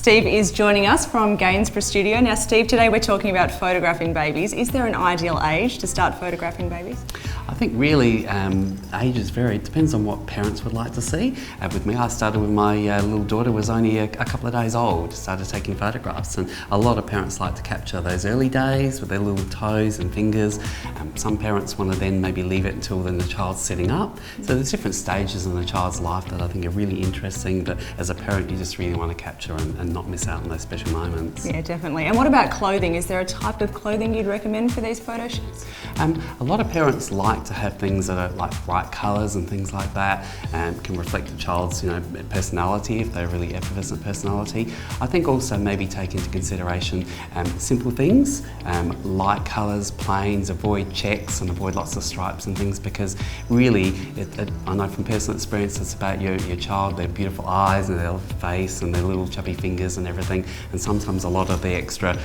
Steve is joining us from Gainsborough studio. Now Steve, today we're talking about photographing babies. Is there an ideal age to start photographing babies? I think really ages vary. It depends on what parents would like to see. With me, I started with my little daughter was only a couple of days old, started taking photographs, and a lot of parents like to capture those early days with their little toes and fingers. Some parents want to then maybe leave it until then the child's sitting up. So there's different stages in the child's life that I think are really interesting, but as a parent you just really want to capture and not miss out on those special moments. Yeah, definitely. And what about clothing? Is there a type of clothing you'd recommend for these photo shoots? A lot of parents like to have things that are like bright colours and things like that, and can reflect a child's personality if they're a really effervescent personality. I think also maybe take into consideration simple things, light colours, plains, avoid checks and avoid lots of stripes and things, because really I know from personal experience it's about your child, their beautiful eyes and their face and their little chubby fingers and everything, and sometimes a lot of the extra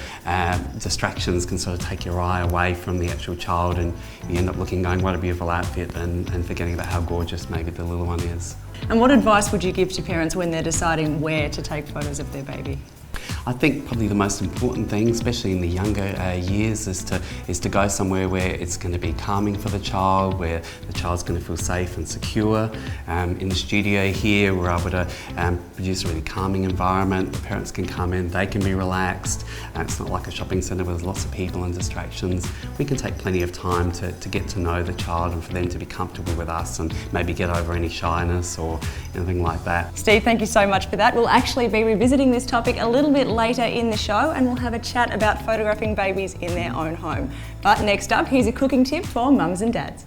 distractions can sort of take your eye away from the actual child, and you end up going, what a beautiful outfit, and forgetting about how gorgeous maybe the little one is. And what advice would you give to parents when they're deciding where to take photos of their baby? I think probably the most important thing, especially in the younger years, is to go somewhere where it's going to be calming for the child, where the child's going to feel safe and secure. In the studio here, we're able to produce a really calming environment. The parents can come in, they can be relaxed. It's not like a shopping centre with lots of people and distractions. We can take plenty of time to get to know the child and for them to be comfortable with us and maybe get over any shyness or anything like that. Steve, thank you so much for that. We'll actually be revisiting this topic a little bit later in the show, and we'll have a chat about photographing babies in their own home. But next up, here's a cooking tip for mums and dads.